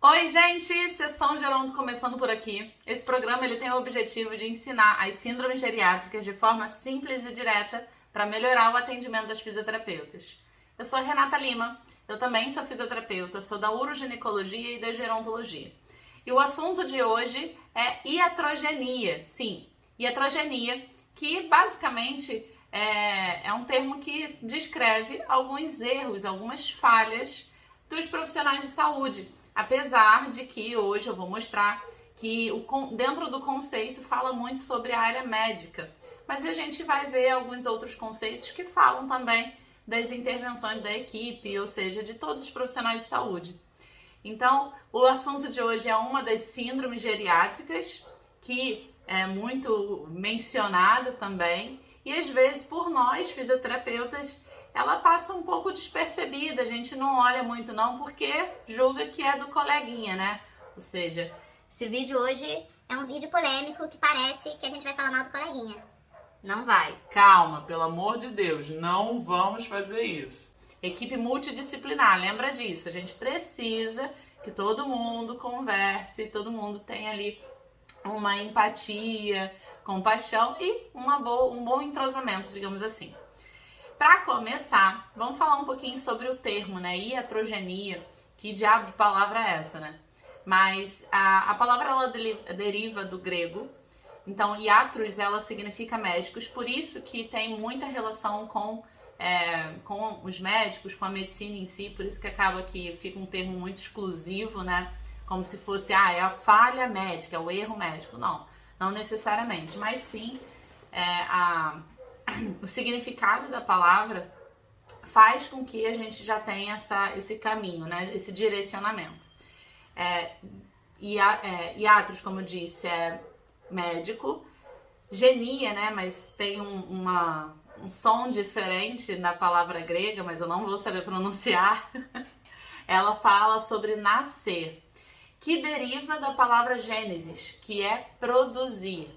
Oi, gente! Sessão Geronto começando por aqui. Esse programa ele tem o objetivo de ensinar as síndromes geriátricas de forma simples e direta para melhorar o atendimento das fisioterapeutas. Eu sou a Renata Lima, eu também sou fisioterapeuta, sou da uroginecologia e da gerontologia. E o assunto de hoje é iatrogenia. Sim, iatrogenia, que basicamente é um termo que descreve alguns erros, algumas falhas dos profissionais de saúde. Apesar de que hoje eu vou mostrar que dentro do conceito fala muito sobre a área médica, mas a gente vai ver alguns outros conceitos que falam também das intervenções da equipe, ou seja, de todos os profissionais de saúde. Então, o assunto de hoje é uma das síndromes geriátricas, que é muito mencionada também, e às vezes por nós, fisioterapeutas, ela passa um pouco despercebida, a gente não olha muito não, porque julga que é do coleguinha, né? Ou seja, esse vídeo hoje é um vídeo polêmico que parece que a gente vai falar mal do coleguinha. Não vai. Calma, pelo amor de Deus, não vamos fazer isso. Equipe multidisciplinar, lembra disso, a gente precisa que todo mundo converse, todo mundo tenha ali uma empatia, compaixão e um bom entrosamento, digamos assim. Para começar, vamos falar um pouquinho sobre o termo, né? Iatrogenia. Que diabo de palavra é essa, né? Mas a palavra ela deriva do grego. Então, iatros, ela significa médicos. Por isso que tem muita relação com os médicos, com a medicina em si. Por isso que acaba que fica um termo muito exclusivo, né? Como se fosse, é a falha médica, é o erro médico. Não necessariamente. Mas sim, o significado da palavra faz com que a gente já tenha esse caminho, né? Esse direcionamento. Iatros, como eu disse, é médico. Genia, né? Mas tem um som diferente na palavra grega, mas eu não vou saber pronunciar. Ela fala sobre nascer, que deriva da palavra gênesis, que é produzir.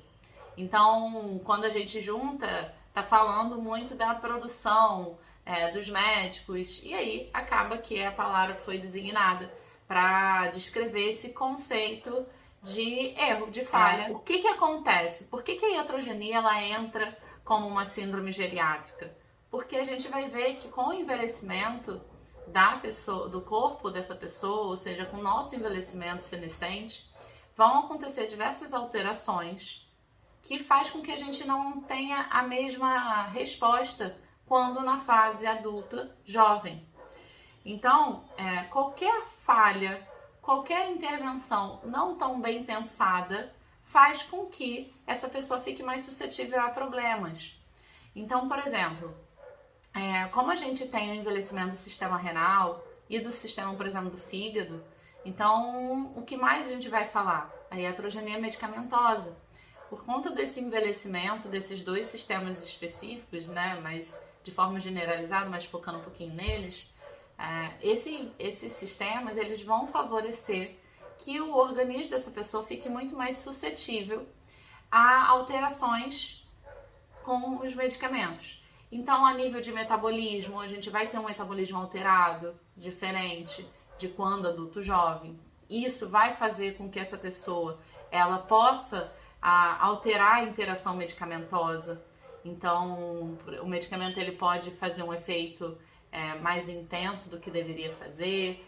Então, quando a gente junta, tá falando muito da produção dos médicos, e aí acaba que a palavra foi designada para descrever esse conceito de erro, de falha. O que acontece? Por que a iatrogenia ela entra como uma síndrome geriátrica? Porque a gente vai ver que com o envelhecimento do corpo dessa pessoa, ou seja, com o nosso envelhecimento senescente, vão acontecer diversas alterações que faz com que a gente não tenha a mesma resposta quando na fase adulta, jovem. Então, qualquer falha, qualquer intervenção não tão bem pensada faz com que essa pessoa fique mais suscetível a problemas. Então, por exemplo, como a gente tem o envelhecimento do sistema renal e do sistema, por exemplo, do fígado, então o que mais a gente vai falar? A iatrogenia medicamentosa. Por conta desse envelhecimento, desses dois sistemas específicos, né, mas de forma generalizada, mas focando um pouquinho neles, esses sistemas eles vão favorecer que o organismo dessa pessoa fique muito mais suscetível a alterações com os medicamentos. Então, a nível de metabolismo, a gente vai ter um metabolismo alterado, diferente de quando adulto jovem. Isso vai fazer com que essa pessoa ela possa alterar a interação medicamentosa. Então, o medicamento ele pode fazer um efeito mais intenso do que deveria fazer,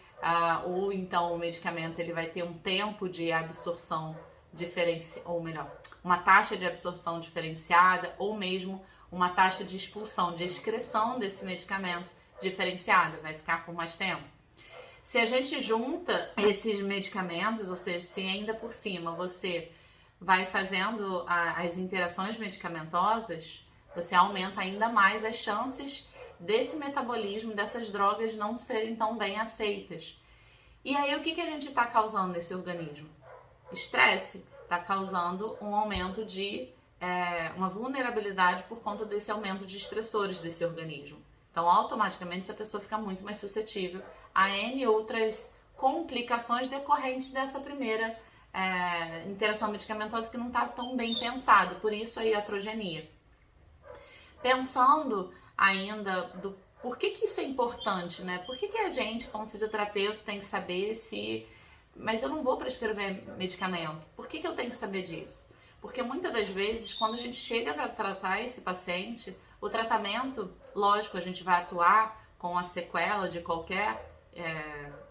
ou então o medicamento ele vai ter um tempo de absorção diferenciada, ou melhor, uma taxa de absorção diferenciada, ou mesmo uma taxa de expulsão, de excreção desse medicamento diferenciada, vai ficar por mais tempo. Se a gente junta esses medicamentos, ou seja, se ainda por cima você vai fazendo as interações medicamentosas, você aumenta ainda mais as chances desse metabolismo, dessas drogas não serem tão bem aceitas. E aí o que a gente está causando nesse organismo? Estresse, está causando um aumento de uma vulnerabilidade por conta desse aumento de estressores desse organismo. Então automaticamente essa pessoa fica muito mais suscetível a N outras complicações decorrentes dessa primeira interação medicamentosa que não está tão bem pensada, por isso a iatrogenia. Pensando ainda por que isso é importante, né? Por que a gente, como fisioterapeuta, tem que saber se mas eu não vou prescrever medicamento. Por que eu tenho que saber disso? Porque muitas das vezes, quando a gente chega para tratar esse paciente, o tratamento, lógico, a gente vai atuar com a sequela de qualquer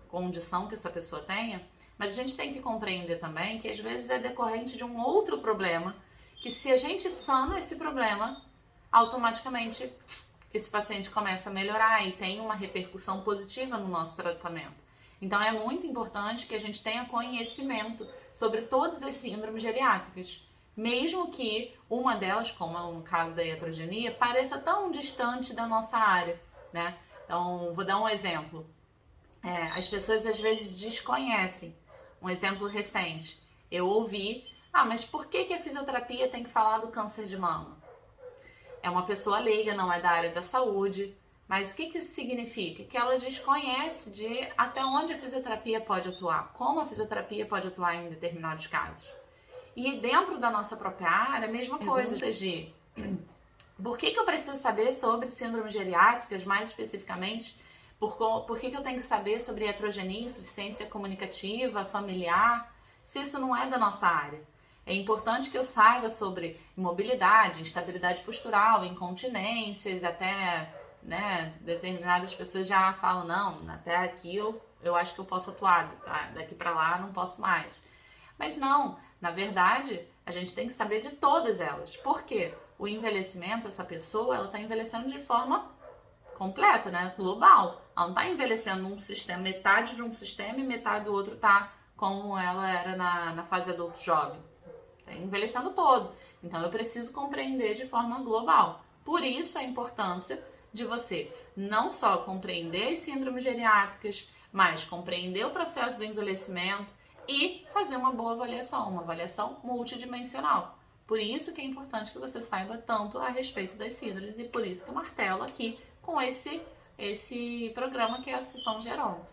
condição que essa pessoa tenha, mas a gente tem que compreender também que às vezes é decorrente de um outro problema, que se a gente sana esse problema, automaticamente esse paciente começa a melhorar e tem uma repercussão positiva no nosso tratamento. Então é muito importante que a gente tenha conhecimento sobre todas as síndromes geriátricas, mesmo que uma delas, como é no caso da iatrogenia, pareça tão distante da nossa área, né? Então, vou dar um exemplo. As pessoas às vezes desconhecem. Um exemplo recente, eu ouvi, mas por que a fisioterapia tem que falar do câncer de mama? É uma pessoa leiga, não é da área da saúde, mas o que isso significa? Que ela desconhece de até onde a fisioterapia pode atuar, como a fisioterapia pode atuar em determinados casos. E dentro da nossa própria área, a mesma coisa, de por que eu preciso saber sobre síndromes geriátricas, mais especificamente, por que eu tenho que saber sobre iatrogenia, insuficiência comunicativa, familiar, se isso não é da nossa área. É importante que eu saiba sobre imobilidade, instabilidade postural, incontinências, até, né, determinadas pessoas já falam, não, até aqui eu acho que eu posso atuar, daqui para lá não posso mais. Mas não, na verdade, a gente tem que saber de todas elas. Por quê? O envelhecimento, essa pessoa, ela está envelhecendo de forma completa, né, global. Ela não está envelhecendo num sistema, metade de um sistema e metade do outro tá como ela era na fase adulto jovem. Está envelhecendo todo. Então eu preciso compreender de forma global. Por isso a importância de você não só compreender as síndromes geriátricas, mas compreender o processo do envelhecimento e fazer uma boa avaliação, uma avaliação multidimensional. Por isso que é importante que você saiba tanto a respeito das síndromes e por isso que eu martelo aqui com esse programa que é a Sessão Geronto.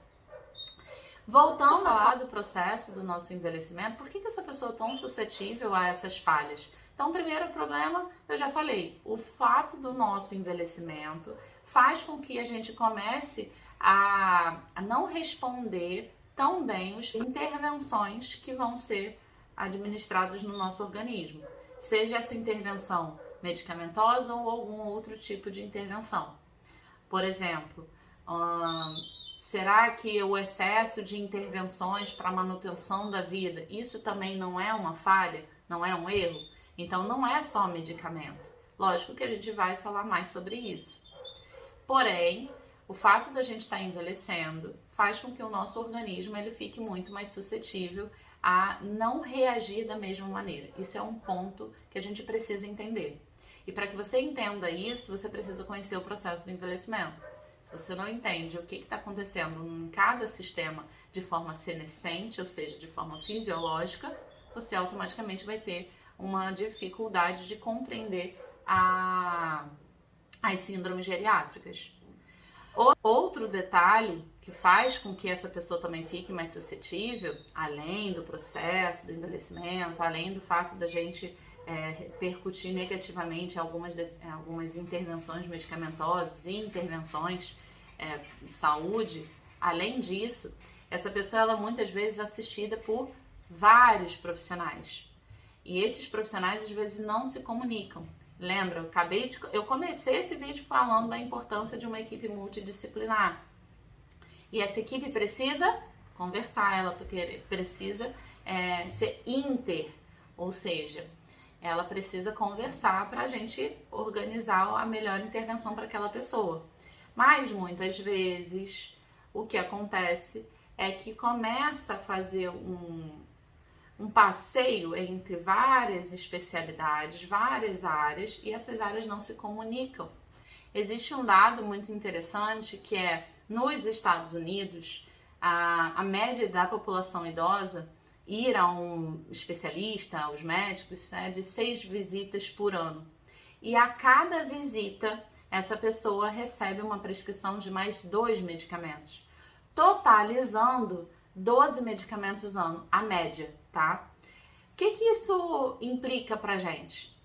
Voltando a falar do processo do nosso envelhecimento, por que essa pessoa é tão suscetível a essas falhas? Então, o primeiro problema, eu já falei, o fato do nosso envelhecimento faz com que a gente comece a não responder tão bem as intervenções que vão ser administradas no nosso organismo. Seja essa intervenção medicamentosa ou algum outro tipo de intervenção. Por exemplo, será que o excesso de intervenções para manutenção da vida, isso também não é uma falha? Não é um erro? Então não é só medicamento. Lógico que a gente vai falar mais sobre isso. Porém, o fato da gente estar envelhecendo faz com que o nosso organismo ele fique muito mais suscetível a não reagir da mesma maneira. Isso é um ponto que a gente precisa entender. E para que você entenda isso, você precisa conhecer o processo do envelhecimento. Se você não entende o que está acontecendo em cada sistema de forma senescente, ou seja, de forma fisiológica, você automaticamente vai ter uma dificuldade de compreender as síndromes geriátricas. Outro detalhe que faz com que essa pessoa também fique mais suscetível, além do processo do envelhecimento, além do fato da gente repercutir negativamente algumas intervenções medicamentosas e intervenções de saúde, além disso, essa pessoa ela muitas vezes é assistida por vários profissionais. E esses profissionais às vezes não se comunicam. Lembra, eu comecei esse vídeo falando da importância de uma equipe multidisciplinar. E essa equipe precisa conversar, ela precisa ser inter, ou seja, ela precisa conversar para a gente organizar a melhor intervenção para aquela pessoa. Mas muitas vezes o que acontece é que começa a fazer um passeio entre várias especialidades, várias áreas, e essas áreas não se comunicam. Existe um dado muito interessante que é, nos Estados Unidos, a média da população idosa ir a um especialista, aos médicos, é de 6 visitas por ano. E a cada visita, essa pessoa recebe uma prescrição de mais 2 medicamentos, totalizando 12 medicamentos ano, a média, tá? O que isso implica pra gente?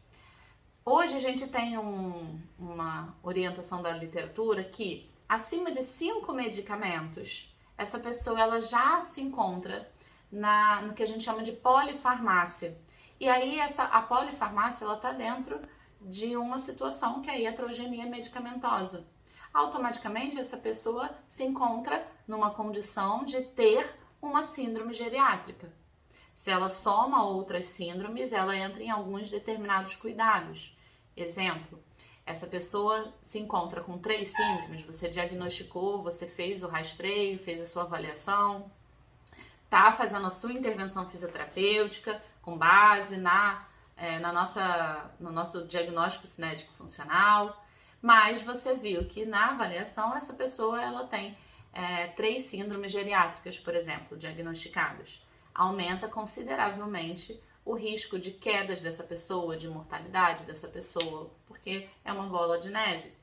Hoje a gente tem uma orientação da literatura que acima de 5 medicamentos, essa pessoa ela já se encontra no que a gente chama de polifarmácia. E aí a polifarmácia ela está dentro de uma situação que é a iatrogenia medicamentosa. Automaticamente essa pessoa se encontra numa condição de ter uma síndrome geriátrica. Se ela soma outras síndromes, ela entra em alguns determinados cuidados. Exemplo, essa pessoa se encontra com 3 síndromes, você diagnosticou, você fez o rastreio, fez a sua avaliação, está fazendo a sua intervenção fisioterapêutica com base no nosso diagnóstico cinético funcional, mas você viu que na avaliação essa pessoa ela tem 3 síndromes geriátricas, por exemplo, diagnosticadas. Aumenta consideravelmente o risco de quedas dessa pessoa, de mortalidade dessa pessoa, porque é uma bola de neve.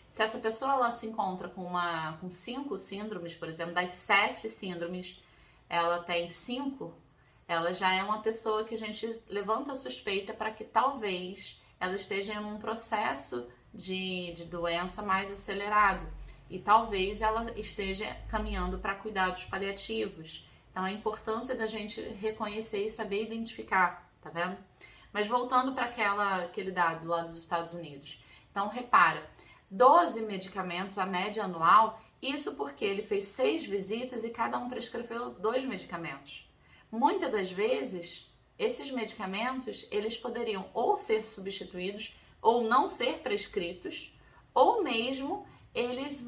Se essa pessoa ela se encontra com 5 síndromes, por exemplo, das 7 síndromes, ela tem 5, ela já é uma pessoa que a gente levanta a suspeita para que talvez ela esteja em um processo de doença mais acelerado e talvez ela esteja caminhando para cuidados paliativos. Então, a importância da gente reconhecer e saber identificar, tá vendo? Mas voltando para aquele dado lá dos Estados Unidos. Então, repara, 12 medicamentos, a média anual, isso porque ele fez 6 visitas e cada um prescreveu 2 medicamentos. Muitas das vezes, esses medicamentos, eles poderiam ou ser substituídos, ou não ser prescritos, ou mesmo eles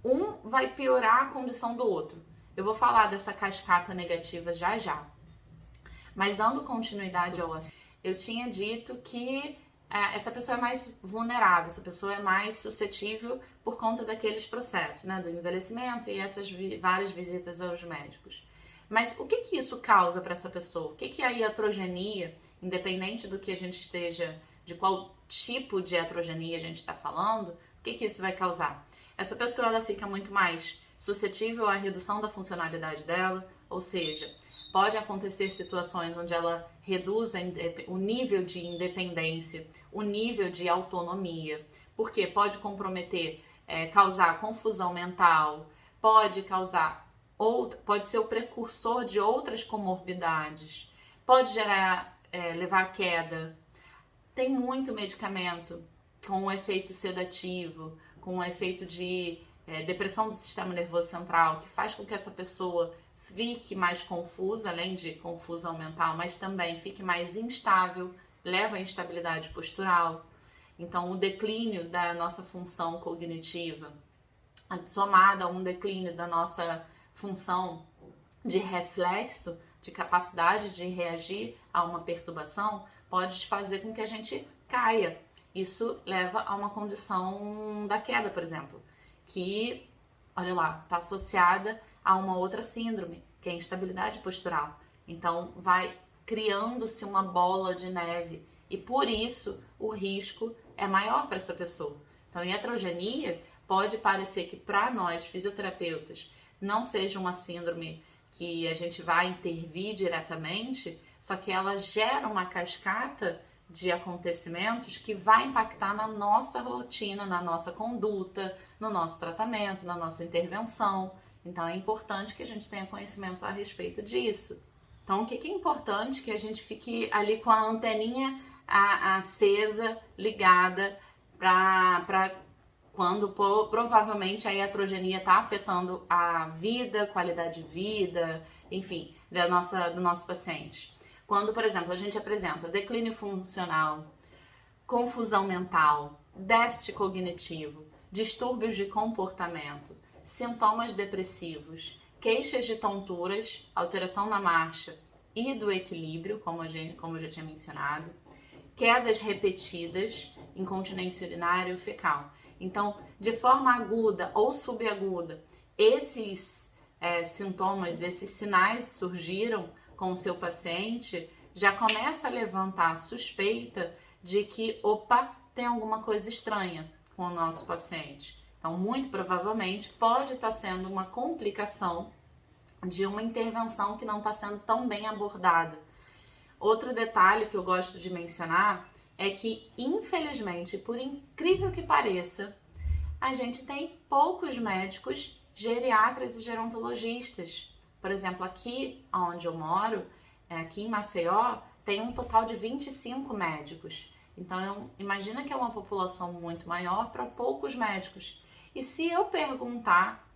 um vai piorar a condição do outro. Eu vou falar dessa cascata negativa já já. Mas dando continuidade ao assunto, eu tinha dito que essa pessoa é mais vulnerável, essa pessoa é mais suscetível por conta daqueles processos, né, do envelhecimento e essas várias visitas aos médicos. Mas o que isso causa para essa pessoa? O que a iatrogenia, independente do que a gente esteja, de qual tipo de iatrogenia a gente está falando, o que isso vai causar? Essa pessoa ela fica muito mais suscetível à redução da funcionalidade dela, ou seja, pode acontecer situações onde ela reduz o nível de independência, o nível de autonomia, porque pode comprometer, causar confusão mental, pode ser o precursor de outras comorbidades, pode levar a queda. Tem muito medicamento com um efeito sedativo, com um efeito de depressão do sistema nervoso central, que faz com que essa pessoa fique mais confusa, além de confusão mental, mas também fique mais instável, leva à instabilidade postural. Então, o declínio da nossa função cognitiva, somado a um declínio da nossa função de reflexo, de capacidade de reagir a uma perturbação, pode fazer com que a gente caia. Isso leva a uma condição da queda, por exemplo, que, olha lá, está associada a uma outra síndrome, que é a instabilidade postural. Então, vai criando-se uma bola de neve e, por isso, o risco é maior para essa pessoa. Então, a iatrogenia pode parecer que, para nós, fisioterapeutas, não seja uma síndrome que a gente vai intervir diretamente, só que ela gera uma cascata de acontecimentos que vai impactar na nossa rotina, na nossa conduta, no nosso tratamento, na nossa intervenção. Então é importante que a gente tenha conhecimento a respeito disso. Então o que é importante? Que a gente fique ali com a anteninha acesa, ligada, para quando provavelmente a iatrogenia está afetando a vida, qualidade de vida, enfim, do nosso paciente. Quando, por exemplo, a gente apresenta declínio funcional, confusão mental, déficit cognitivo, distúrbios de comportamento, sintomas depressivos, queixas de tonturas, alteração na marcha e do equilíbrio, como eu já tinha mencionado, quedas repetidas, incontinência urinária e fecal. Então, de forma aguda ou subaguda, esses sintomas, esses sinais surgiram com o seu paciente, já começa a levantar a suspeita de que, tem alguma coisa estranha com o nosso paciente. Então, muito provavelmente, pode estar sendo uma complicação de uma intervenção que não está sendo tão bem abordada. Outro detalhe que eu gosto de mencionar é que, infelizmente, por incrível que pareça, a gente tem poucos médicos geriatras e gerontologistas Por exemplo, aqui onde eu moro, aqui em Maceió, tem um total de 25 médicos. Então, imagina que é uma população muito maior para poucos médicos. E se eu perguntar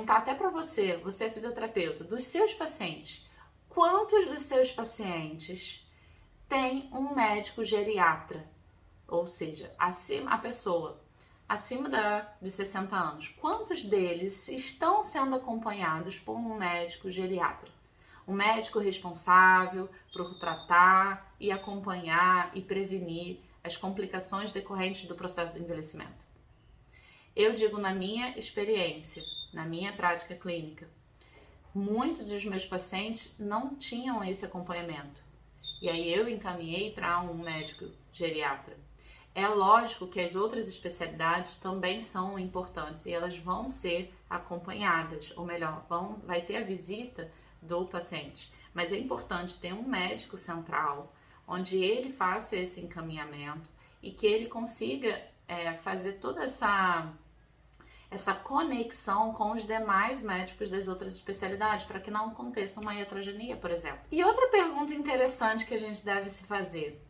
até para você, você é fisioterapeuta, dos seus pacientes, quantos dos seus pacientes tem um médico geriatra? Ou seja, a pessoa acima de 60 anos, quantos deles estão sendo acompanhados por um médico geriatra? Um médico responsável por tratar e acompanhar e prevenir as complicações decorrentes do processo do envelhecimento. Eu digo na minha experiência, na minha prática clínica, muitos dos meus pacientes não tinham esse acompanhamento. E aí eu encaminhei para um médico geriatra. É lógico que as outras especialidades também são importantes e elas vão ser acompanhadas, ou melhor, vai ter a visita do paciente. Mas é importante ter um médico central, onde ele faça esse encaminhamento e que ele consiga fazer toda essa conexão com os demais médicos das outras especialidades, para que não aconteça uma iatrogenia, por exemplo. E outra pergunta interessante que a gente deve se fazer: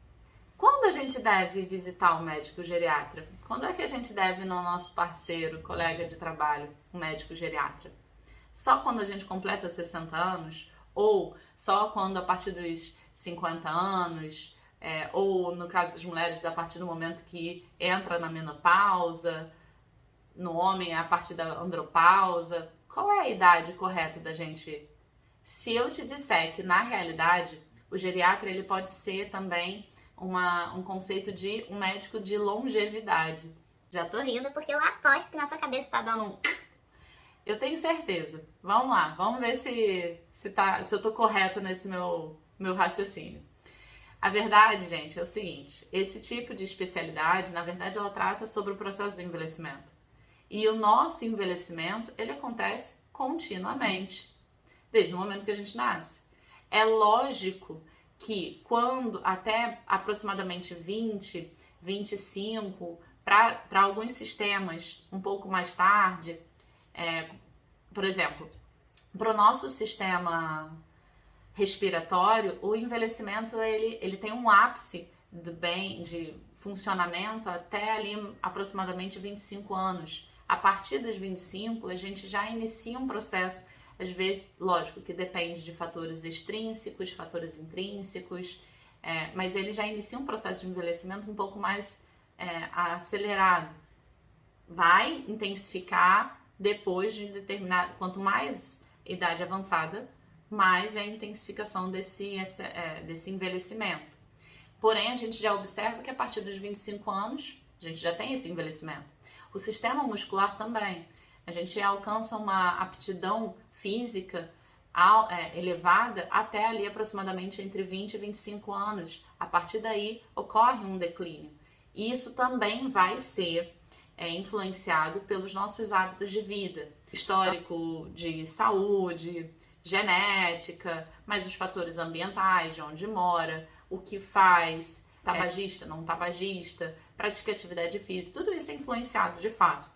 quando a gente deve visitar o médico geriatra? Quando é que a gente deve ir no nosso parceiro, colega de trabalho, o médico geriatra? Só quando a gente completa 60 anos? Ou só quando a partir dos 50 anos? Ou no caso das mulheres, a partir do momento que entra na menopausa? No homem, a partir da andropausa? Qual é a idade correta da gente? Se eu te disser que, na realidade, o geriatra ele pode ser também um conceito de um médico de longevidade. Já tô rindo porque eu aposto que na sua cabeça tá dando um... Eu tenho certeza. Vamos lá, vamos ver se eu tô correta nesse meu raciocínio. A verdade, gente, é o seguinte: esse tipo de especialidade, na verdade, ela trata sobre o processo do envelhecimento. E o nosso envelhecimento, ele acontece continuamente, desde o momento que a gente nasce. É lógico que quando até aproximadamente 20, 25, para alguns sistemas um pouco mais tarde, por exemplo, para o nosso sistema respiratório, o envelhecimento ele tem um ápice de funcionamento até ali aproximadamente 25 anos. A partir dos 25, a gente já inicia um processo, às vezes, lógico, que depende de fatores extrínsecos, fatores intrínsecos, mas ele já inicia um processo de envelhecimento um pouco mais acelerado. Vai intensificar depois de determinado... Quanto mais idade avançada, mais é a intensificação desse envelhecimento. Porém, a gente já observa que a partir dos 25 anos, a gente já tem esse envelhecimento. O sistema muscular também. A gente alcança uma aptidão física elevada até ali aproximadamente entre 20 e 25 anos. A partir daí ocorre um declínio. E isso também vai ser influenciado pelos nossos hábitos de vida, histórico de saúde, genética, mas os fatores ambientais, de onde mora, o que faz, tabagista, não tabagista, pratica atividade física, tudo isso é influenciado de fato.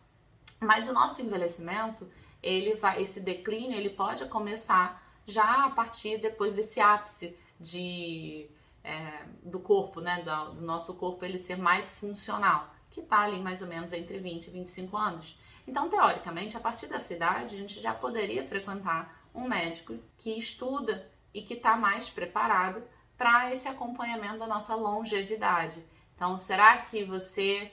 Mas o nosso envelhecimento, esse declínio, ele pode começar já a partir depois desse ápice do corpo, né, do nosso corpo ele ser mais funcional, que está ali mais ou menos entre 20 e 25 anos. Então, teoricamente, a partir dessa idade, a gente já poderia frequentar um médico que estuda e que está mais preparado para esse acompanhamento da nossa longevidade. Então, será que você...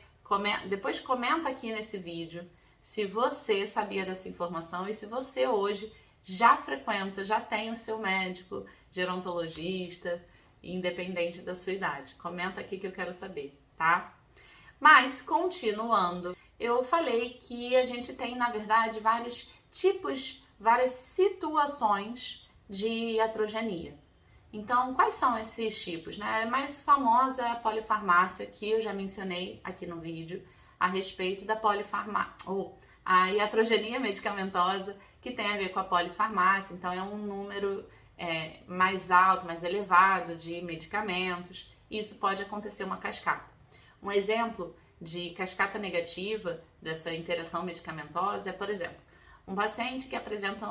Depois comenta aqui nesse vídeo se você sabia dessa informação e se você hoje já frequenta, já tem o seu médico gerontologista, independente da sua idade. Comenta aqui que eu quero saber, tá? Mas, continuando, eu falei que a gente tem, na verdade, vários tipos, várias situações de iatrogenia. Então, quais são esses tipos, né? A mais famosa é a polifarmácia, que eu já mencionei aqui no vídeo, a respeito da a iatrogenia medicamentosa, que tem a ver com a polifarmácia. Então, é um número mais alto, mais elevado de medicamentos. Isso pode acontecer uma cascata. Um exemplo de cascata negativa dessa interação medicamentosa é, por exemplo, um paciente que apresenta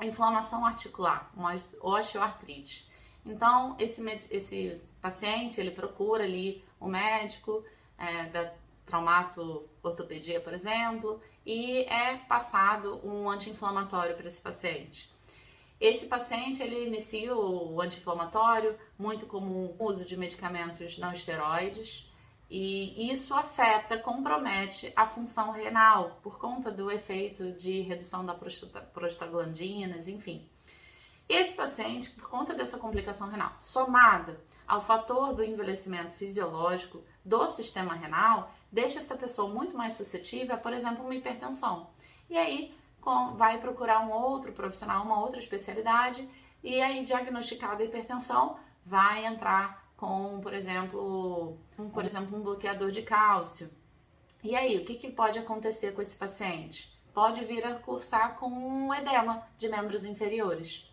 inflamação articular, uma osteoartrite. Então, esse paciente, ele procura ali um médico da traumato ortopedia, por exemplo, e é passado um anti-inflamatório para esse paciente. Esse paciente, ele inicia o anti-inflamatório, muito comum o uso de medicamentos não esteroides, e isso compromete a função renal, por conta do efeito de redução da prostaglandinas, enfim. Esse paciente, por conta dessa complicação renal, somada ao fator do envelhecimento fisiológico do sistema renal, deixa essa pessoa muito mais suscetível a, por exemplo, uma hipertensão. E aí vai procurar um outro profissional, uma outra especialidade, e aí, diagnosticada a hipertensão, vai entrar com, por exemplo, um bloqueador de cálcio. E aí, o que pode acontecer com esse paciente? Pode vir a cursar com um edema de membros inferiores.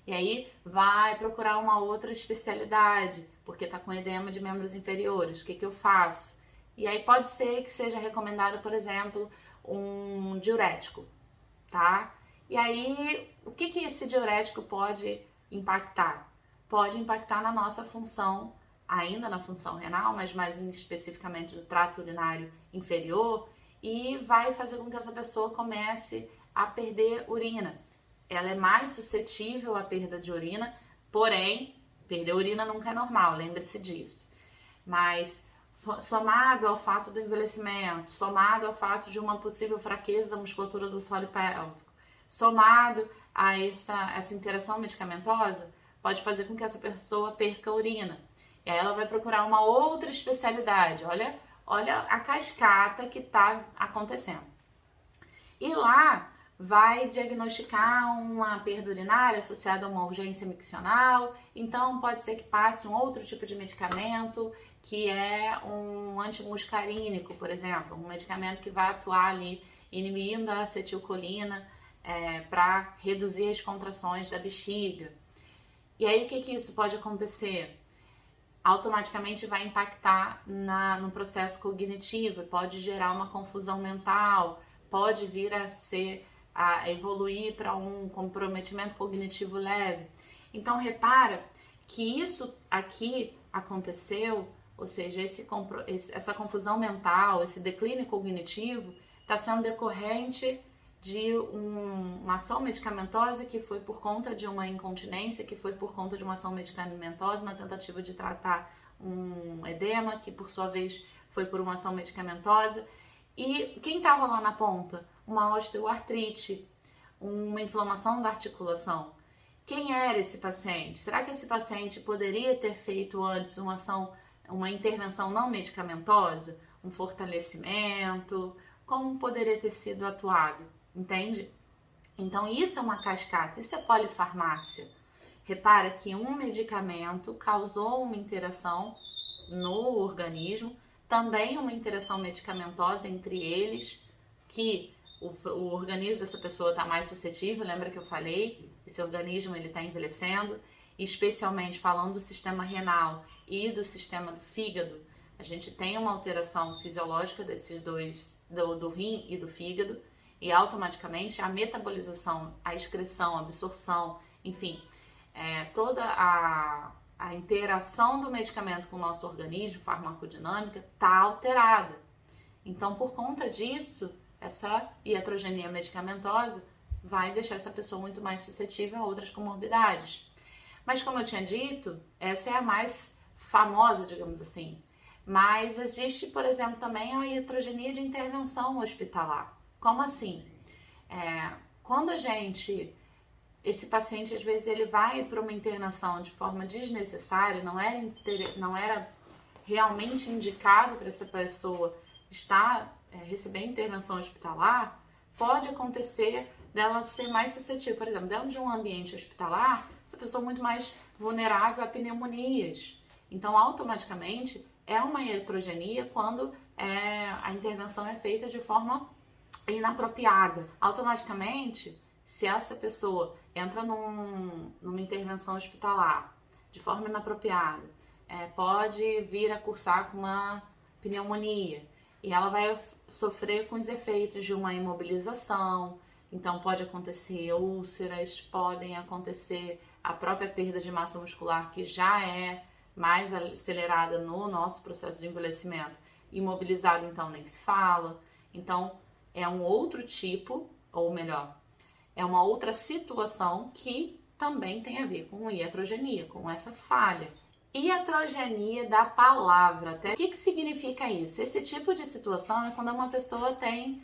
E aí, vai procurar uma outra especialidade, porque está com edema de membros inferiores. O que eu faço? E aí, pode ser que seja recomendado, por exemplo, um diurético, tá? E aí, o que esse diurético pode impactar? Pode impactar na nossa função, ainda na função renal, mas mais especificamente do trato urinário inferior, e vai fazer com que essa pessoa comece a perder urina. Ela é mais suscetível à perda de urina, porém, perder urina nunca é normal, lembre-se disso. Mas, somado ao fato do envelhecimento, somado ao fato de uma possível fraqueza da musculatura do solo pélvico, somado a essa interação medicamentosa, pode fazer com que essa pessoa perca a urina. E aí ela vai procurar uma outra especialidade. Olha a cascata que está acontecendo. E lá vai diagnosticar uma perda urinária associada a uma urgência miccional. Então pode ser que passe um outro tipo de medicamento, que é um antimuscarínico, por exemplo. Um medicamento que vai atuar ali inibindo a acetilcolina para reduzir as contrações da bexiga. E aí, o que isso pode acontecer? Automaticamente vai impactar no processo cognitivo, pode gerar uma confusão mental, pode vir a evoluir para um comprometimento cognitivo leve. Então, repara que isso aqui aconteceu, ou seja, essa confusão mental, esse declínio cognitivo, está sendo decorrente de uma ação medicamentosa que foi por conta de uma incontinência, que foi por conta de uma ação medicamentosa na tentativa de tratar um edema, que por sua vez foi por uma ação medicamentosa. E quem estava lá na ponta? Uma osteoartrite, uma inflamação da articulação. Quem era esse paciente? Será que esse paciente poderia ter feito antes uma intervenção não medicamentosa? Um fortalecimento? Como poderia ter sido atuado? Entende? Então isso é uma cascata, isso é polifarmácia. Repara que um medicamento causou uma interação no organismo, também uma interação medicamentosa entre eles, que o organismo dessa pessoa está mais suscetível. Lembra que eu falei? Esse organismo ele está envelhecendo, especialmente falando do sistema renal e do sistema do fígado. A gente tem uma alteração fisiológica desses dois, do rim e do fígado, e automaticamente a metabolização, a excreção, a absorção, enfim, toda a interação do medicamento com o nosso organismo, farmacodinâmica, está alterada. Então, por conta disso, essa iatrogenia medicamentosa vai deixar essa pessoa muito mais suscetível a outras comorbidades. Mas, como eu tinha dito, essa é a mais famosa, digamos assim. Mas existe, por exemplo, também a iatrogenia de intervenção hospitalar. Como assim? Quando esse paciente, às vezes, ele vai para uma internação de forma desnecessária, não era realmente indicado para essa pessoa receber intervenção hospitalar, pode acontecer dela ser mais suscetível. Por exemplo, dentro de um ambiente hospitalar, essa pessoa é muito mais vulnerável a pneumonias. Então, automaticamente, é uma iatrogenia quando a intervenção é feita de forma inapropriada. Automaticamente, se essa pessoa entra numa intervenção hospitalar de forma inapropriada, pode vir a cursar com uma pneumonia e ela vai sofrer com os efeitos de uma imobilização, Então pode acontecer úlceras, podem acontecer a própria perda de massa muscular, que já é mais acelerada no nosso processo de envelhecimento. Imobilizado, então, nem se fala. Então, é um outro tipo, ou melhor, é uma outra situação que também tem a ver com iatrogenia, com essa falha. Iatrogenia da palavra. O que significa isso? Esse tipo de situação é quando uma pessoa tem,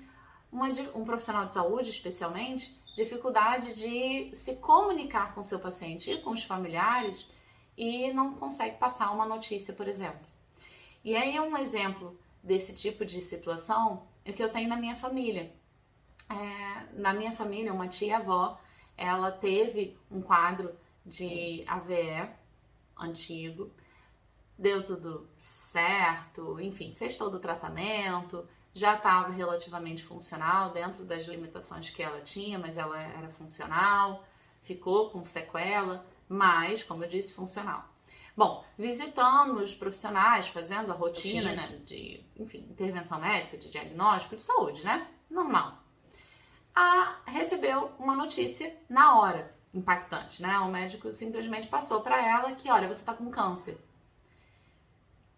um profissional de saúde especialmente, dificuldade de se comunicar com seu paciente e com os familiares e não consegue passar uma notícia, por exemplo. E aí um exemplo desse tipo de situação é o que eu tenho na minha família. Na minha família, uma tia-avó, ela teve um quadro de AVE antigo, deu tudo certo, enfim, fez todo o tratamento, já estava relativamente funcional dentro das limitações que ela tinha, mas ela era funcional, ficou com sequela, mas, como eu disse, funcional. Bom, visitando os profissionais, fazendo a rotina de, enfim, intervenção médica, de diagnóstico, de saúde, né? Normal. Recebeu uma notícia na hora, impactante, né? O médico simplesmente passou para ela que, olha, você tá com câncer.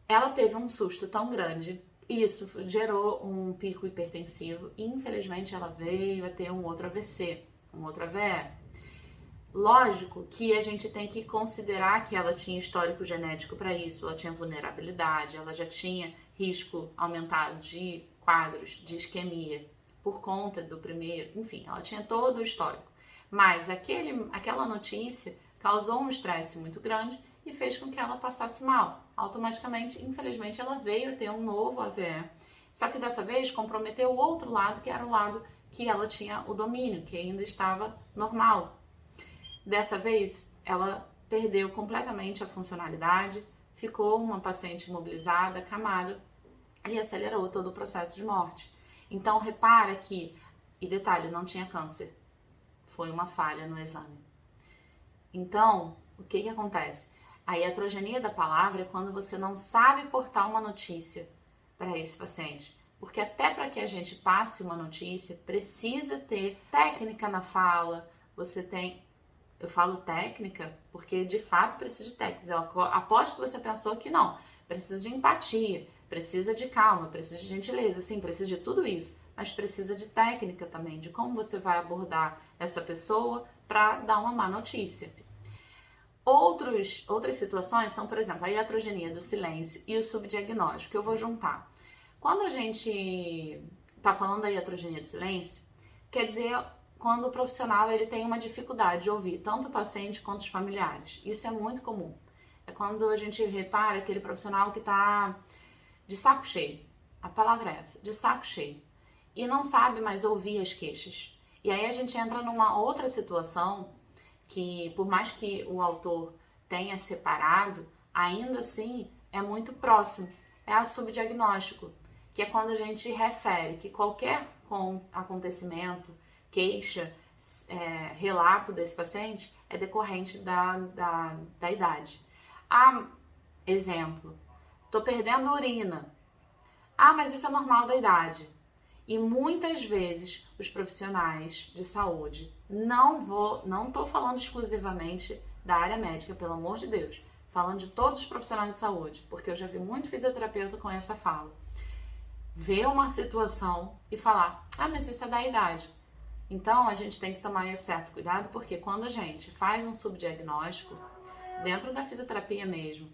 Ela teve um susto tão grande, isso gerou um pico hipertensivo e, infelizmente, ela veio a ter um outro AVC, um outro AVE. Lógico que a gente tem que considerar que ela tinha histórico genético para isso, ela tinha vulnerabilidade, ela já tinha risco aumentado de quadros de isquemia por conta do primeiro, enfim, ela tinha todo o histórico. Mas aquela notícia causou um estresse muito grande e fez com que ela passasse mal. Automaticamente, infelizmente, ela veio a ter um novo AVE, só que dessa vez comprometeu o outro lado, que era o lado que ela tinha o domínio, que ainda estava normal. Dessa vez, ela perdeu completamente a funcionalidade, ficou uma paciente imobilizada, acamada e acelerou todo o processo de morte. Então, repara que, e detalhe, não tinha câncer, foi uma falha no exame. Então, o que acontece? A iatrogenia da palavra é quando você não sabe portar uma notícia para esse paciente. Porque até para que a gente passe uma notícia, precisa ter técnica na fala, você tem... Eu falo técnica porque, de fato, precisa de técnica. Eu aposto que você pensou que não. Precisa de empatia, precisa de calma, precisa de gentileza. Sim, precisa de tudo isso. Mas precisa de técnica também, de como você vai abordar essa pessoa para dar uma má notícia. Outras situações são, por exemplo, a iatrogenia do silêncio e o subdiagnóstico, que eu vou juntar. Quando a gente está falando da iatrogenia do silêncio, quer dizer... quando o profissional ele tem uma dificuldade de ouvir tanto o paciente quanto os familiares. Isso é muito comum. É quando a gente repara aquele profissional que está de saco cheio. A palavra é essa, de saco cheio. E não sabe mais ouvir as queixas. E aí a gente entra numa outra situação que, por mais que o autor tenha separado, ainda assim é muito próximo. É o subdiagnóstico, que é quando a gente refere que qualquer acontecimento, queixa, relato desse paciente é decorrente da idade. Exemplo, tô perdendo urina. Mas isso é normal da idade. E muitas vezes os profissionais de saúde, não tô falando exclusivamente da área médica, pelo amor de Deus, falando de todos os profissionais de saúde, porque eu já vi muito fisioterapeuta com essa fala. Ver uma situação e falar, mas isso é da idade. Então, a gente tem que tomar um certo cuidado, porque quando a gente faz um subdiagnóstico, dentro da fisioterapia mesmo,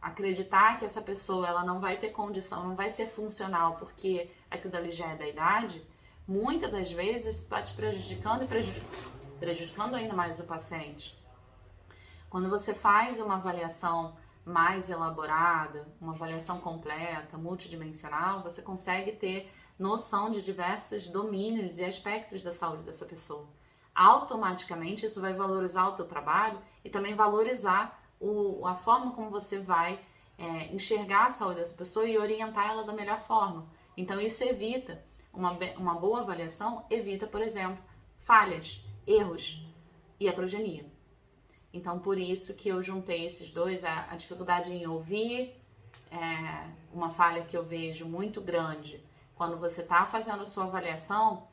acreditar que essa pessoa ela não vai ter condição, não vai ser funcional, porque aquilo dali já é da idade, muitas das vezes está te prejudicando e prejudicando ainda mais o paciente. Quando você faz uma avaliação mais elaborada, uma avaliação completa, multidimensional, você consegue ter noção de diversos domínios e aspectos da saúde dessa pessoa. Automaticamente isso vai valorizar o teu trabalho e também valorizar a forma como você vai enxergar a saúde dessa pessoa e orientar ela da melhor forma. Então isso evita, uma boa avaliação evita, por exemplo, falhas, erros e heterogeneia. Então por isso que eu juntei esses dois, a dificuldade em ouvir, uma falha que eu vejo muito grande. Quando você está fazendo a sua avaliação,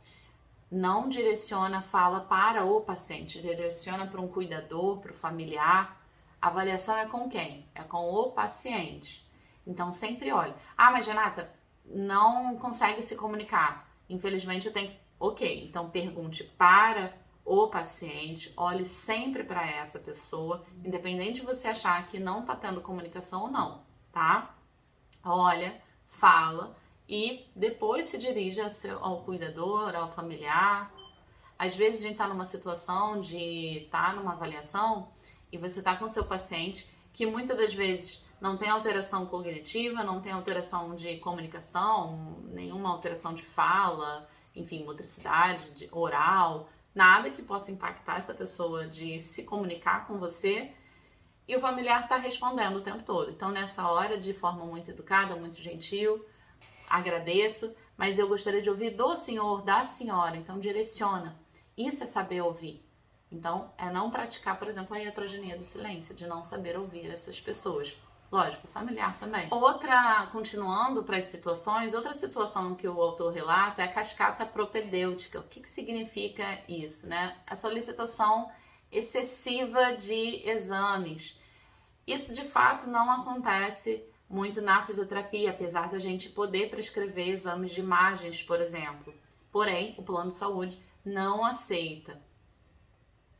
não direciona a fala para o paciente, direciona para um cuidador, para o familiar. A avaliação é com quem? É com o paciente. Então sempre olhe. Ah, mas Renata, não consegue se comunicar. Infelizmente eu tenho que... Ok, então pergunte para o paciente, olhe sempre para essa pessoa, independente de você achar que não está tendo comunicação ou não, tá? Olha, fala e depois se dirige ao cuidador, ao familiar. Às vezes a gente está numa situação de estar numa avaliação e você está com seu paciente que muitas das vezes não tem alteração cognitiva, não tem alteração de comunicação, nenhuma alteração de fala, enfim, motricidade, oral, nada que possa impactar essa pessoa de se comunicar com você, e o familiar está respondendo o tempo todo. Então, nessa hora, de forma muito educada, muito gentil, agradeço, mas eu gostaria de ouvir do senhor, da senhora, então direciona. Isso é saber ouvir. Então, é não praticar, por exemplo, a iatrogenia do silêncio, de não saber ouvir essas pessoas. Lógico, familiar também. Continuando para as situações, outra situação que o autor relata é a cascata propedêutica. O que significa isso, né? A solicitação excessiva de exames. Isso, de fato, não acontece muito na fisioterapia, apesar da gente poder prescrever exames de imagens, por exemplo. Porém, o plano de saúde não aceita.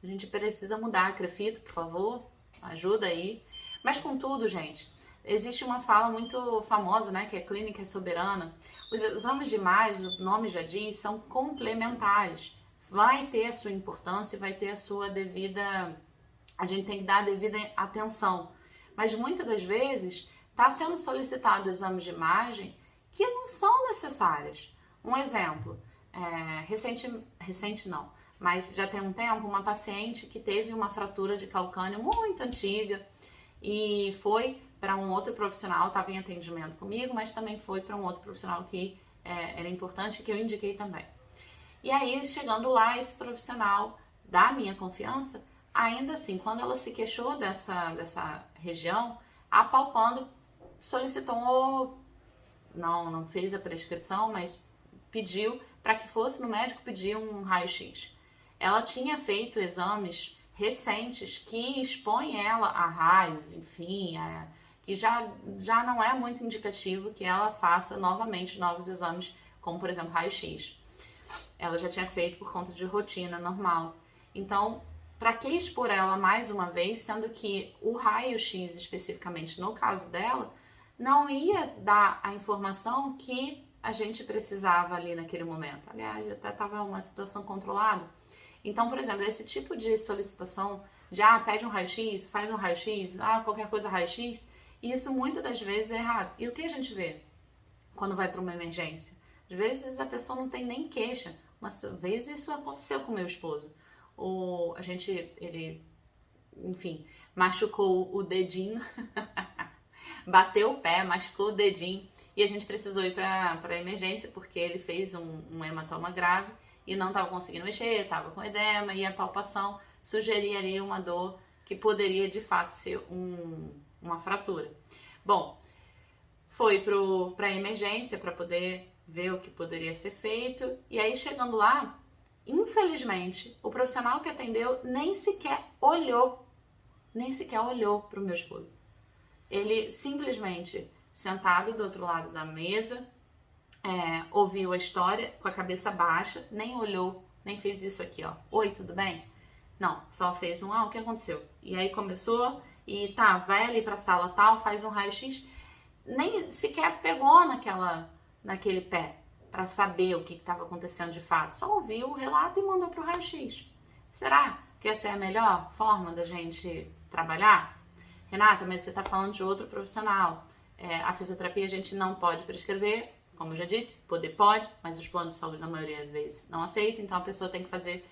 A gente precisa mudar, Crefito, por favor, ajuda aí. Mas, contudo, gente, existe uma fala muito famosa, né, que é clínica soberana. Os exames de imagem, o nome já diz, são complementares. Vai ter a sua importância, vai ter a sua devida... A gente tem que dar a devida atenção. Mas, muitas das vezes, está sendo solicitado exames de imagem que não são necessários. Um exemplo, recente não, mas já tem um tempo, uma paciente que teve uma fratura de calcâneo muito antiga, e foi para um outro profissional, estava em atendimento comigo, mas também foi para um outro profissional que era importante, que eu indiquei também. E aí, chegando lá, esse profissional da minha confiança, ainda assim, quando ela se queixou dessa região, apalpando, solicitou, não fez a prescrição, mas pediu para que fosse no médico pedir um raio-x. Ela tinha feito exames recentes que expõem ela a raios, enfim, que já não é muito indicativo que ela faça novamente novos exames, como por exemplo raio-x. Ela já tinha feito por conta de rotina normal. Então, para que expor ela mais uma vez, sendo que o raio-x especificamente no caso dela, não ia dar a informação que a gente precisava ali naquele momento. Aliás, até estava uma situação controlada. Então, por exemplo, esse tipo de solicitação de pede um raio-x, faz um raio-x, qualquer coisa raio-x, isso muitas das vezes é errado. E o que a gente vê quando vai para uma emergência? Às vezes a pessoa não tem nem queixa. Uma vez isso aconteceu com meu esposo. Ele, enfim, machucou o dedinho, bateu o pé, machucou o dedinho, e a gente precisou ir para a emergência porque ele fez um hematoma grave e não estava conseguindo mexer, estava com edema, e a palpação sugeria ali uma dor que poderia de fato ser uma fratura. Bom, foi para a emergência para poder ver o que poderia ser feito, e aí chegando lá, infelizmente, o profissional que atendeu nem sequer olhou para o meu esposo. Ele simplesmente, sentado do outro lado da mesa, ouviu a história com a cabeça baixa, nem olhou, nem fez isso aqui, ó. Oi, tudo bem? Não, só fez o que aconteceu? E aí começou, e vai ali pra sala tal, faz um raio-x, nem sequer pegou naquele pé para saber o que estava acontecendo de fato, só ouviu o relato e mandou pro raio-x. Será que essa é a melhor forma da gente trabalhar? Renata, mas você está falando de outro profissional. A fisioterapia a gente não pode prescrever, como eu já disse, poder pode, mas os planos de saúde na maioria das vezes não aceitam, então a pessoa tem que fazer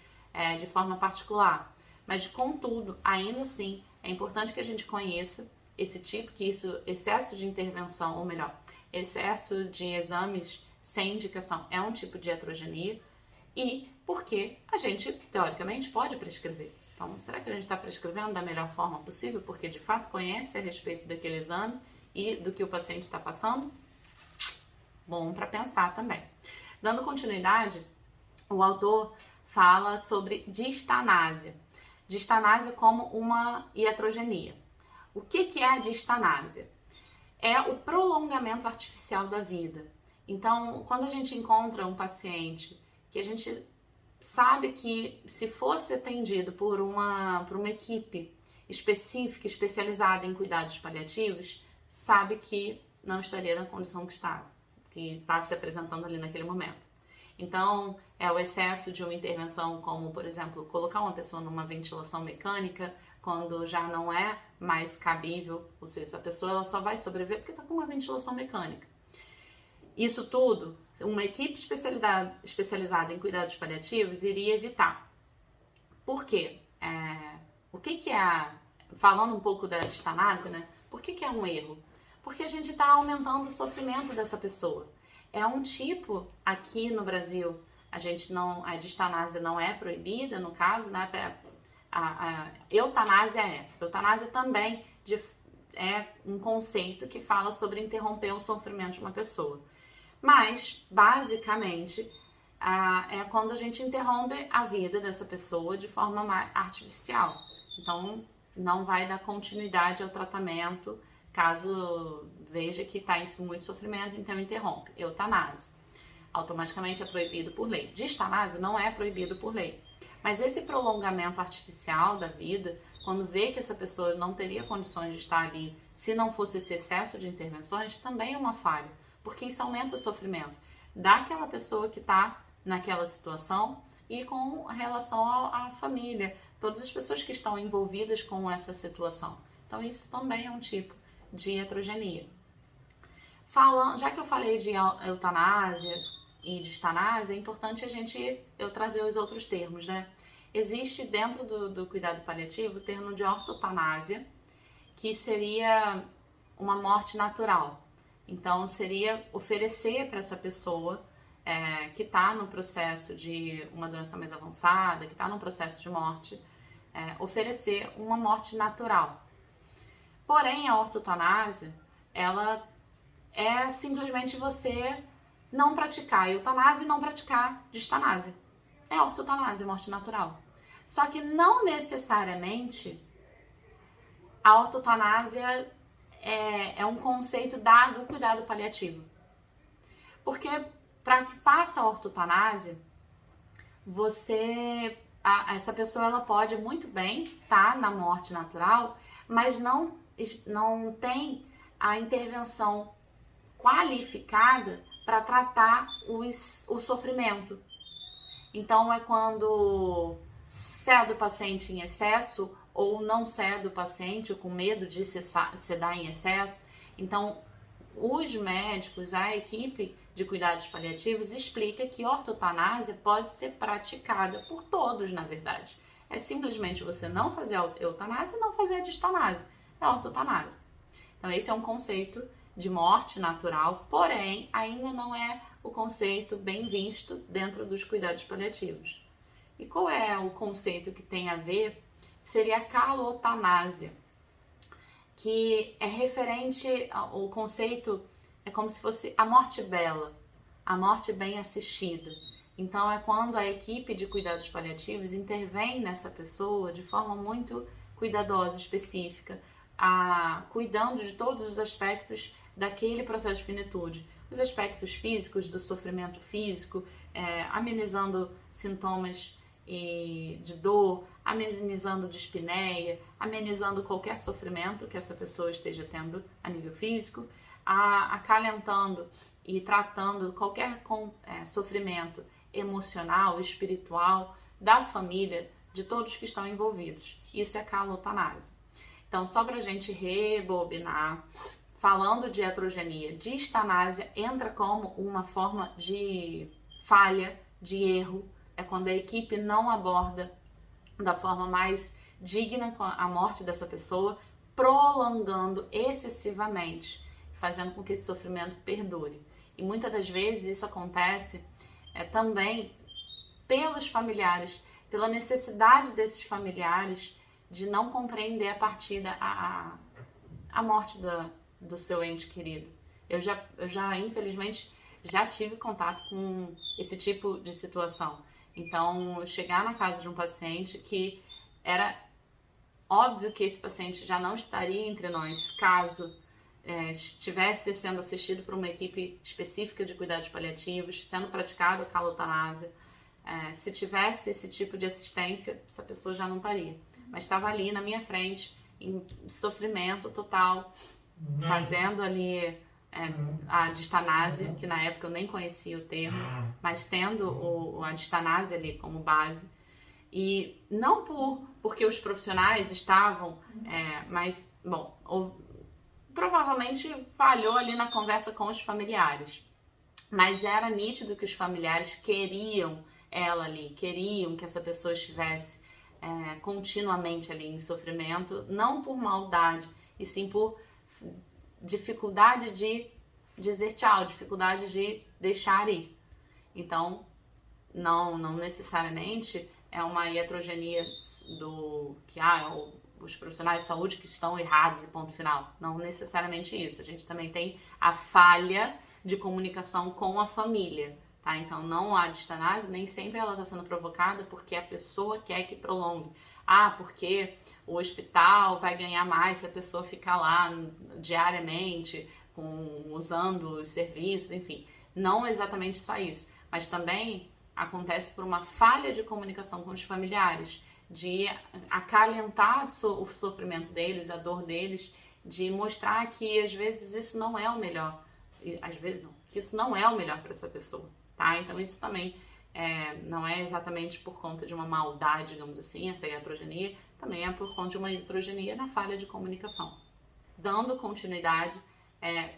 de forma particular. Mas, contudo, ainda assim, é importante que a gente conheça excesso de intervenção, ou melhor, excesso de exames sem indicação é um tipo de iatrogenia, e porque a gente, teoricamente, pode prescrever. Então, será que a gente está prescrevendo da melhor forma possível, porque de fato conhece a respeito daquele exame e do que o paciente está passando? Bom para pensar também. Dando continuidade, o autor fala sobre distanásia. Distanásia como uma iatrogenia. O que é a distanásia? É o prolongamento artificial da vida. Então, quando a gente encontra um paciente que a gente sabe que se fosse atendido por uma equipe específica, especializada em cuidados paliativos, sabe que não estaria na condição que está se apresentando ali naquele momento. Então, é o excesso de uma intervenção como, por exemplo, colocar uma pessoa numa ventilação mecânica quando já não é mais cabível, ou seja, essa pessoa ela só vai sobreviver porque está com uma ventilação mecânica. Isso tudo, uma equipe especializada em cuidados paliativos iria evitar. Por quê? Falando um pouco da distanásia, né? Por que é um erro? Porque a gente está aumentando o sofrimento dessa pessoa. É um tipo, aqui no Brasil, a distanásia não é proibida, no caso, né? Até a eutanásia é. Eutanásia também é um conceito que fala sobre interromper o sofrimento de uma pessoa. Mas, basicamente, é quando a gente interrompe a vida dessa pessoa de forma mais artificial. Então, não vai dar continuidade ao tratamento, caso veja que está em muito sofrimento, então interrompe. Eutanásia. Automaticamente é proibido por lei. Distanásia não é proibido por lei. Mas esse prolongamento artificial da vida, quando vê que essa pessoa não teria condições de estar ali, se não fosse esse excesso de intervenções, também é uma falha. Porque isso aumenta o sofrimento daquela pessoa que está naquela situação e com relação à família, todas as pessoas que estão envolvidas com essa situação. Então isso também é um tipo de iatrogenia. Já que eu falei de eutanásia e distanásia, é importante eu trazer os outros termos, né? Existe dentro do cuidado paliativo o termo de ortotanásia, que seria uma morte natural. Então, seria oferecer para essa pessoa que está no processo de uma doença mais avançada, que está no processo de morte, oferecer uma morte natural. Porém, a ortotanásia, ela é simplesmente você não praticar eutanásia e não praticar distanásia. É ortotanásia, morte natural. Só que não necessariamente a ortotanásia é um conceito dado do cuidado paliativo. Porque para que faça a ortotanásia, essa pessoa ela pode muito bem estar na morte natural, mas não tem a intervenção qualificada para tratar o sofrimento. Então é quando cede o paciente em excesso ou não cede o paciente com medo de sedar em excesso. Então os médicos, a equipe de cuidados paliativos explica que a ortotanásia pode ser praticada por todos, na verdade. É simplesmente você não fazer a eutanásia e não fazer a distanásia. É a ortotanásia. Então esse é um conceito de morte natural, porém ainda não é o conceito bem visto dentro dos cuidados paliativos. E qual é o conceito que tem a ver? Seria a calotanásia, que é referente ao conceito, é como se fosse a morte bela, a morte bem assistida. Então é quando a equipe de cuidados paliativos intervém nessa pessoa de forma muito cuidadosa, específica, cuidando de todos os aspectos daquele processo de finitude. Os aspectos físicos, do sofrimento físico, amenizando sintomas de dor, amenizando dispneia, amenizando qualquer sofrimento que essa pessoa esteja tendo a nível físico, acalentando e tratando qualquer sofrimento emocional, espiritual, da família, de todos que estão envolvidos. Isso é calotanásia. Então, só para a gente rebobinar, falando de iatrogenia, distanásia entra como uma forma de falha, de erro. É quando a equipe não aborda da forma mais digna a morte dessa pessoa, prolongando excessivamente, fazendo com que esse sofrimento perdure. E muitas das vezes isso acontece também pelos familiares, pela necessidade desses familiares de não compreender a partida, a morte do seu ente querido. Eu já, infelizmente, já tive contato com esse tipo de situação, Então, chegar na casa de um paciente que era óbvio que esse paciente já não estaria entre nós caso estivesse sendo assistido por uma equipe específica de cuidados paliativos, sendo praticado a calotanásia. Se tivesse esse tipo de assistência, essa pessoa já não estaria. Mas estava ali na minha frente, em sofrimento total, fazendo ali a distanásia, que na época eu nem conhecia o termo, mas tendo a distanásia ali como base. E não porque os profissionais estavam, mas, bom, provavelmente falhou ali na conversa com os familiares. Mas era nítido que os familiares queriam ela ali, queriam que essa pessoa estivesse continuamente ali em sofrimento, não por maldade, e sim por dificuldade de dizer tchau, dificuldade de deixar ir. Então, não necessariamente é uma iatrogenia os profissionais de saúde que estão errados e ponto final. Não necessariamente isso. A gente também tem a falha de comunicação com a família, tá? Então, não há distanásia, nem sempre ela está sendo provocada porque a pessoa quer que prolongue. Porque o hospital vai ganhar mais se a pessoa ficar lá diariamente, usando os serviços, enfim. Não exatamente só isso, mas também acontece por uma falha de comunicação com os familiares, de acalentar o sofrimento deles, a dor deles, de mostrar que às vezes isso não é o melhor, que isso não é o melhor para essa pessoa, tá? Então isso também não é exatamente por conta de uma maldade, digamos assim, essa iatrogenia, também é por conta de uma iatrogenia na falha de comunicação. Dando continuidade,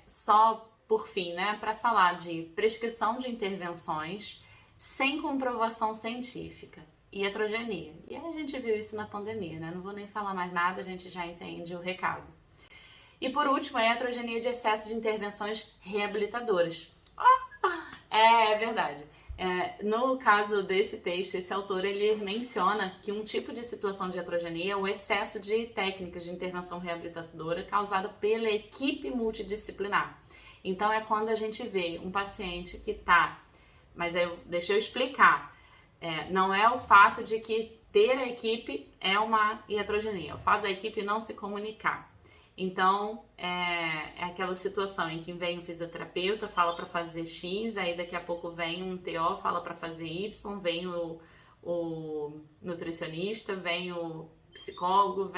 só por fim, para falar de prescrição de intervenções sem comprovação científica, iatrogenia. E a gente viu isso na pandemia, né? Não vou nem falar mais nada, a gente já entende o recado. E por último, a iatrogenia de excesso de intervenções reabilitadoras. É verdade. No caso desse texto, esse autor ele menciona que um tipo de situação de iatrogenia é o excesso de técnicas de intervenção reabilitadora causada pela equipe multidisciplinar. Então é quando a gente vê um paciente que mas deixa eu explicar, não é o fato de que ter a equipe é uma iatrogenia, é o fato da equipe não se comunicar. Então, é aquela situação em que vem um fisioterapeuta, fala para fazer X, aí daqui a pouco vem um TO, fala para fazer Y, vem o nutricionista, vem o psicólogo,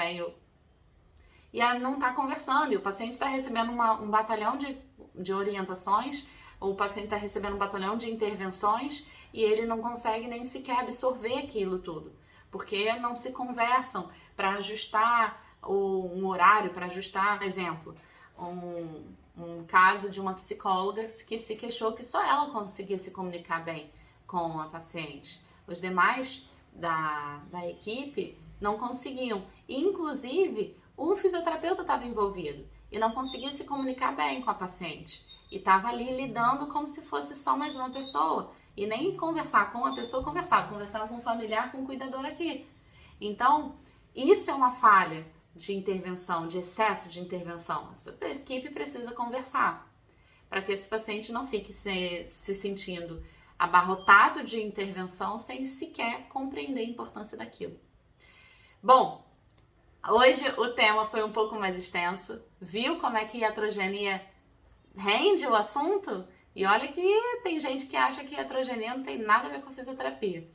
e aí não está conversando, e o paciente está recebendo um batalhão de orientações, o paciente está recebendo um batalhão de intervenções, e ele não consegue nem sequer absorver aquilo tudo, porque não se conversam para ajustar um horário, para ajustar, por exemplo, um caso de uma psicóloga que se queixou que só ela conseguia se comunicar bem com a paciente. Os demais da equipe não conseguiam. Inclusive, o fisioterapeuta estava envolvido e não conseguia se comunicar bem com a paciente. E estava ali lidando como se fosse só mais uma pessoa. E nem conversar com a pessoa, conversava com o familiar, com o cuidador aqui. Então, isso é uma falha de intervenção, de excesso de intervenção. Essa equipe precisa conversar para que esse paciente não fique se sentindo abarrotado de intervenção sem sequer compreender a importância daquilo. Bom, hoje o tema foi um pouco mais extenso. Viu como é que a iatrogenia rende o assunto? E olha que tem gente que acha que a iatrogenia não tem nada a ver com fisioterapia.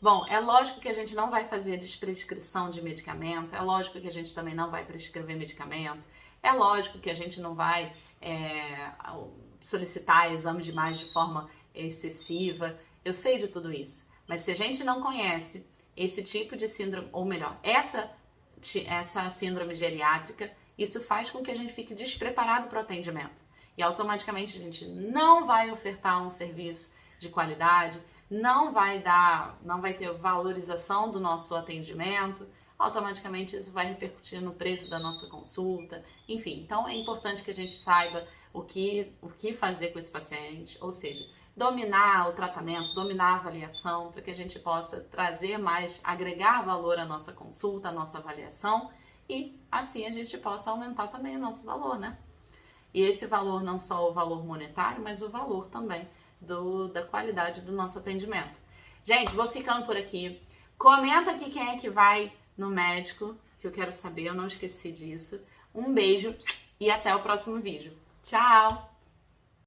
Bom, é lógico que a gente não vai fazer desprescrição de medicamento, é lógico que a gente também não vai prescrever medicamento, é lógico que a gente não vai solicitar exame de imagem de forma excessiva, eu sei de tudo isso. Mas se a gente não conhece esse tipo de síndrome, ou melhor, essa síndrome geriátrica, isso faz com que a gente fique despreparado para o atendimento. E automaticamente a gente não vai ofertar um serviço de qualidade, não vai ter valorização do nosso atendimento, automaticamente isso vai repercutir no preço da nossa consulta, enfim. Então é importante que a gente saiba o que fazer com esse paciente, ou seja, dominar o tratamento, dominar a avaliação, para que a gente possa trazer mais, agregar valor à nossa consulta, à nossa avaliação, e assim a gente possa aumentar também o nosso valor, né? E esse valor não só o valor monetário, mas o valor também da qualidade do nosso atendimento. Gente, vou ficando por aqui. Comenta aqui quem é que vai no médico, que eu quero saber, eu não esqueci disso. Um beijo e até o próximo vídeo. Tchau!